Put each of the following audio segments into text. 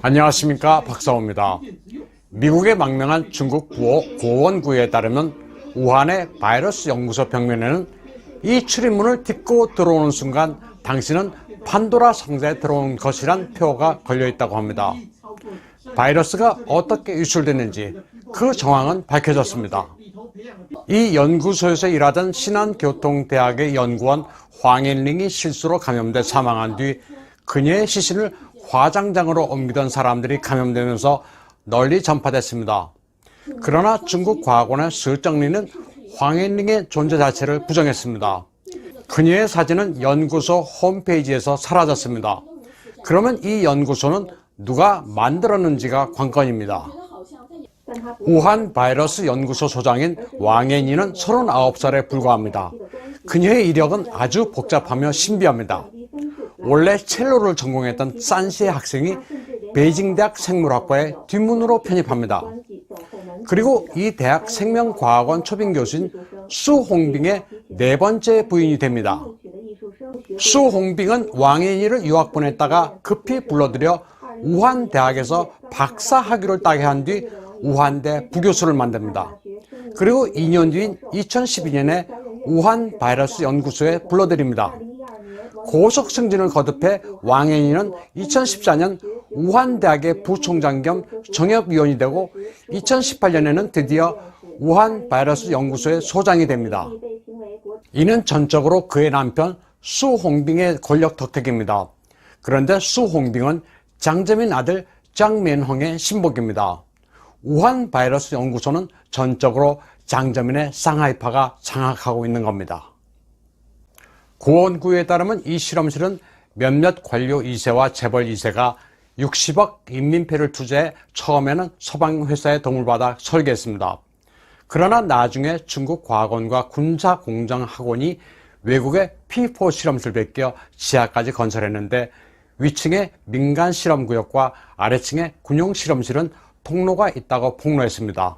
안녕하십니까, 박사호입니다. 미국의 망명한 중국 고원구에 따르면 우한의 바이러스 연구소 벽면에는 이 출입문을 딛고 들어오는 순간 당신은 판도라 상자에 들어온 것이란 표가 걸려있다고 합니다. 바이러스가 어떻게 유출됐는지 그 정황은 밝혀졌습니다. 이 연구소에서 일하던 신한교통대학의 연구원 황앤링이 실수로 감염돼 사망한 뒤 그녀의 시신을 화장장으로 옮기던 사람들이 감염되면서 널리 전파됐습니다. 그러나 중국 과학원의 서정리는 황앤링의 존재 자체를 부정했습니다. 그녀의 사진은 연구소 홈페이지에서 사라졌습니다. 그러면 이 연구소는 누가 만들었는지가 관건입니다. 우한 바이러스 연구소 소장인 왕앤이는 39살에 불과합니다. 그녀의 이력은 아주 복잡하며 신비합니다. 원래 첼로를 전공했던 산시의 학생이 베이징대학 생물학과에 뒷문으로 편입합니다. 그리고 이 대학 생명과학원 초빙교수인 수홍빙의 네 번째 부인이 됩니다. 수홍빙은 왕앤이를 유학 보냈다가 급히 불러들여 우한대학에서 박사학위를 따게 한 뒤 우한대 부교수를 만듭니다. 그리고 2년 뒤인 2012년에 우한 바이러스 연구소에 불러들입니다. 고속 승진을 거듭해 왕앤이는 2014년 우한대학의 부총장 겸 정협위원이 되고 2018년에는 드디어 우한 바이러스 연구소의 소장이 됩니다. 이는 전적으로 그의 남편 수홍빙의 권력 덕택입니다. 그런데 수홍빙은 장저민 아들 장면홍의 신복입니다. 우한 바이러스 연구소는 전적으로 장저민의 상하이파가 장악하고 있는 겁니다. 고원구에 따르면 이 실험실은 몇몇 관료 2세와 재벌 2세가 60억 인민폐를 투자해 처음에는 서방 회사의 도움을 받아 설계했습니다. 그러나 나중에 중국 과학원과 군사공정학원이 외국의 P4 실험실 베껴 지하까지 건설했는데 위층에 민간 실험구역과 아래층에 군용 실험실은 통로가 있다고 폭로했습니다.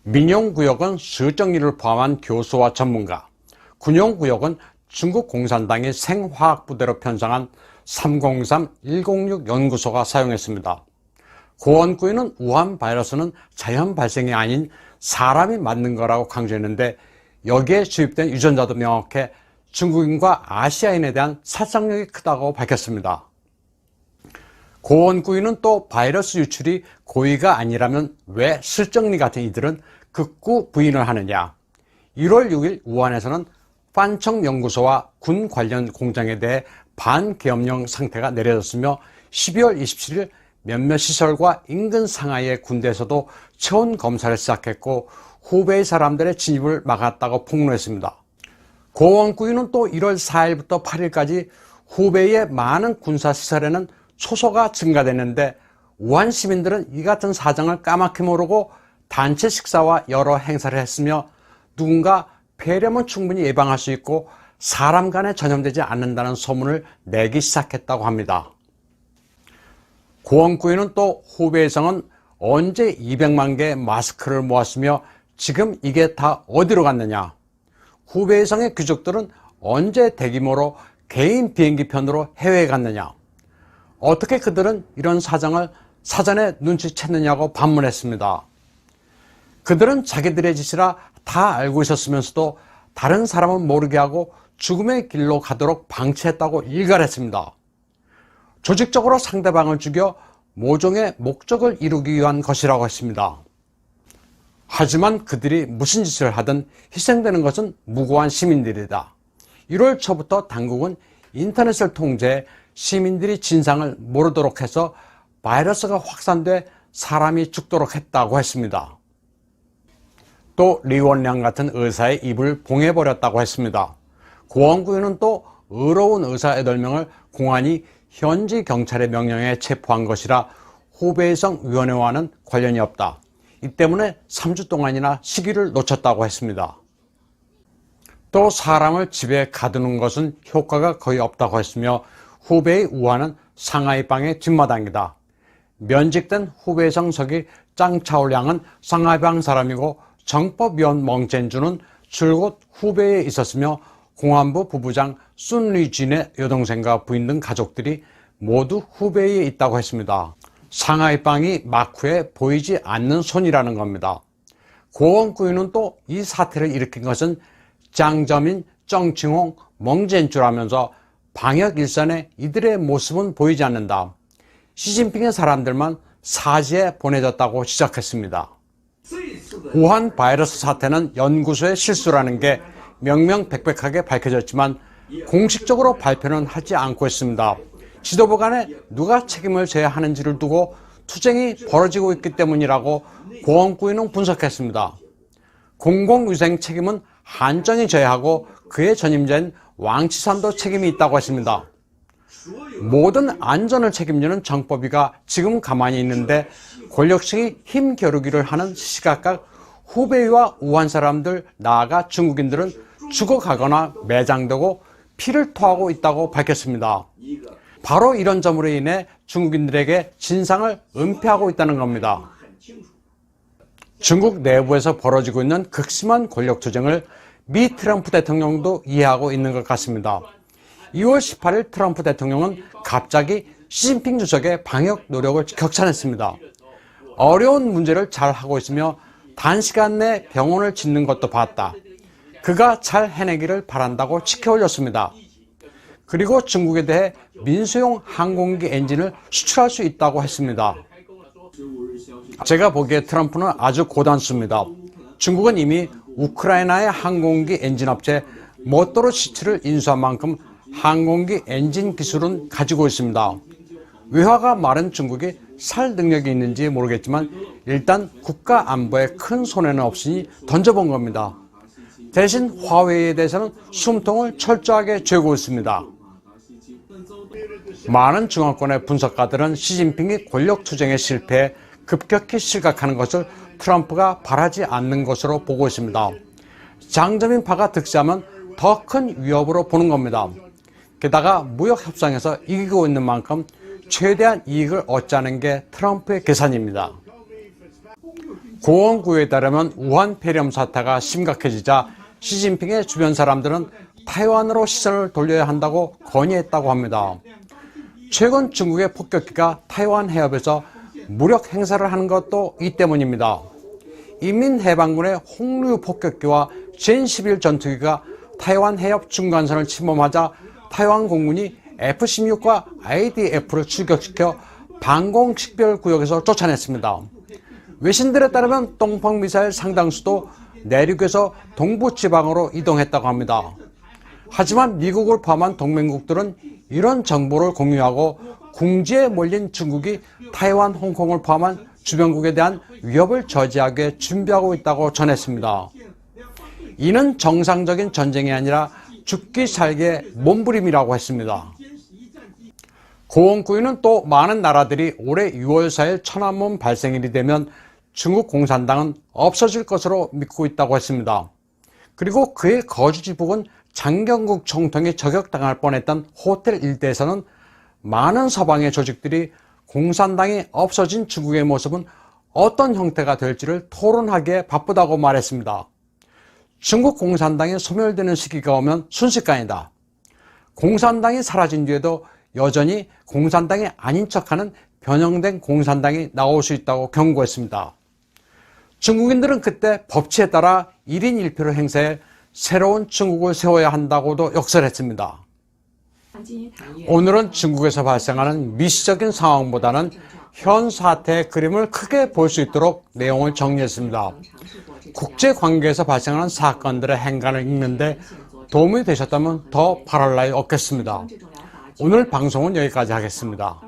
민용구역은 서정리를 포함한 교수와 전문가, 군용구역은 중국 공산당이 생화학부대로 편성한 303-106 연구소가 사용했습니다. 고원구에는 우한 바이러스는 자연 발생이 아닌 사람이 만든 거라고 강조했는데 여기에 주입된 유전자도 명확해 중국인과 아시아인에 대한殺傷力이 크다고 밝혔습니다. 고원구이는 또 바이러스 유출이 고의가 아니라면 왜 설정리 같은 이들은 극구 부인을 하느냐. 1월 6일 우한에서는 판청 연구소와 군 관련 공장에 대해 반계엄령 상태가 내려졌으며 12월 27일 몇몇 시설과 인근 상하이의 군대에서도 체온 검사를 시작했고 후베이 사람들의 진입을 막았다고 폭로했습니다. 고원구이는 또 1월 4일부터 8일까지 후베이의 많은 군사시설에는 초소가 증가됐는데 우한 시민들은 이 같은 사정을 까맣게 모르고 단체 식사와 여러 행사를 했으며 누군가 폐렴은 충분히 예방할 수 있고 사람 간에 전염되지 않는다는 소문을 내기 시작했다고 합니다. 고원구이는 또 후베이성은 언제 200만 개의 마스크를 모았으며 지금 이게 다 어디로 갔느냐. 후베이성의 귀족들은 언제 대규모로 개인 비행기 편으로 해외에 갔느냐. 어떻게 그들은 이런 사정을 사전에 눈치챘느냐고 반문했습니다. 그들은 자기들의 짓이라 다 알고 있었으면서도 다른 사람은 모르게 하고 죽음의 길로 가도록 방치했다고 일갈했습니다. 조직적으로 상대방을 죽여 모종의 목적을 이루기 위한 것이라고 했습니다. 하지만 그들이 무슨 짓을 하든 희생되는 것은 무고한 시민들이다. 1월 초부터 당국은 인터넷을 통제해 시민들이 진상을 모르도록 해서 바이러스가 확산돼 사람이 죽도록 했다고 했습니다. 또 리원량 같은 의사의 입을 봉해버렸다고 했습니다. 고원구에는 또 의로운 의사 8명을 공안이 현지 경찰의 명령에 체포한 것이라 후베이성 위원회와는 관련이 없다. 이 때문에 3주 동안이나 시기를 놓쳤다고 했습니다. 또 사람을 집에 가두는 것은 효과가 거의 없다고 했으며 후베이 우한은 상하이방의 뒷마당이다. 면직된 후베이성 서기 짱차올량은 상하이방 사람이고 정법위원 멍젠주는 줄곧 후베이에 있었으며 공안부 부부장 순리진의 여동생과 부인 등 가족들이 모두 후베이에 있다고 했습니다. 상하이방이 마쿠에 보이지 않는 손이라는 겁니다. 고원구이는 또 이 사태를 일으킨 것은 장저민, 정칭홍, 멍젠주라면서 방역 일선에 이들의 모습은 보이지 않는다. 시진핑의 사람들만 사지에 보내졌다고 지적했습니다. 우한 바이러스 사태는 연구소의 실수라는 게 명명백백하게 밝혀졌지만 공식적으로 발표는 하지 않고 있습니다. 지도부 간에 누가 책임을 져야 하는지를 두고 투쟁이 벌어지고 있기 때문이라고 고원구이는 분석했습니다. 공공위생 책임은 한정이 져야 하고 그의 전임자인 왕치산도 책임이 있다고 했습니다. 모든 안전을 책임지는 정법위가 지금 가만히 있는데 권력층이 힘겨루기를 하는 시시각각 후베이와 우한 사람들 나아가 중국인들은 죽어가거나 매장되고 피를 토하고 있다고 밝혔습니다. 바로 이런 점으로 인해 중국인들에게 진상을 은폐하고 있다는 겁니다. 중국 내부에서 벌어지고 있는 극심한 권력투쟁을 미 트럼프 대통령도 이해하고 있는 것 같습니다. 2월 18일 트럼프 대통령은 갑자기 시진핑 주석의 방역 노력을 격찬했습니다. 어려운 문제를 잘 하고 있으며 단시간 내 병원을 짓는 것도 봤다. 그가 잘 해내기를 바란다고 치켜올렸습니다. 그리고 중국에 대해 민수용 항공기 엔진을 수출할 수 있다고 했습니다. 제가 보기에 트럼프는 아주 고단수입니다. 중국은 이미 우크라이나의 항공기 엔진 업체 모토로시츠를 인수한 만큼 항공기 엔진 기술은 가지고 있습니다. 외화가 마른 중국이 살 능력이 있는지 모르겠지만 일단 국가 안보에 큰 손해는 없으니 던져본 겁니다. 대신 화웨이에 대해서는 숨통을 철저하게 쥐고 있습니다. 많은 중앙권의 분석가들은 시진핑이 권력투쟁에 실패해 급격히 실각하는 것을 트럼프가 바라지 않는 것으로 보고 있습니다. 장저민파가 득세하면 더 큰 위협으로 보는 겁니다. 게다가 무역협상에서 이기고 있는 만큼 최대한 이익을 얻자는 게 트럼프의 계산입니다. 고원구에 따르면 우한 폐렴 사태가 심각해지자 시진핑의 주변 사람들은 타이완으로 시선을 돌려야 한다고 건의했다고 합니다. 최근 중국의 폭격기가 타이완 해협에서 무력 행사를 하는 것도 이 때문입니다. 인민해방군의 홍류 폭격기와 젠11 전투기가 타이완 해협 중간선을 침범하자 타이완 공군이 F-16과 IDF를 출격시켜 방공식별구역에서 쫓아냈습니다. 외신들에 따르면 동방미사일 상당수도 내륙에서 동부지방으로 이동했다고 합니다. 하지만 미국을 포함한 동맹국들은 이런 정보를 공유하고 궁지에 몰린 중국이 타이완, 홍콩을 포함한 주변국에 대한 위협을 저지하기 위해 준비하고 있다고 전했습니다. 이는 정상적인 전쟁이 아니라 죽기 살기의 몸부림이라고 했습니다. 고원구이는 또 많은 나라들이 올해 6월 4일 천안문 발생일이 되면 중국 공산당은 없어질 것으로 믿고 있다고 했습니다. 그리고 그의 거주지북은 장경국 총통이 저격당할 뻔했던 호텔 일대에서는 많은 서방의 조직들이 공산당이 없어진 중국의 모습은 어떤 형태가 될지를 토론하기에 바쁘다고 말했습니다. 중국 공산당이 소멸되는 시기가 오면 순식간이다. 공산당이 사라진 뒤에도 여전히 공산당이 아닌 척하는 변형된 공산당이 나올 수 있다고 경고했습니다. 중국인들은 그때 법치에 따라 1인 1표를 행사해 새로운 중국을 세워야 한다고도 역설했습니다. 오늘은 중국에서 발생하는 미시적인 상황보다는 현 사태의 그림을 크게 볼 수 있도록 내용을 정리했습니다. 국제관계에서 발생하는 사건들의 행간을 읽는데 도움이 되셨다면 더 바랄 나위 없겠습니다. 오늘 방송은 여기까지 하겠습니다.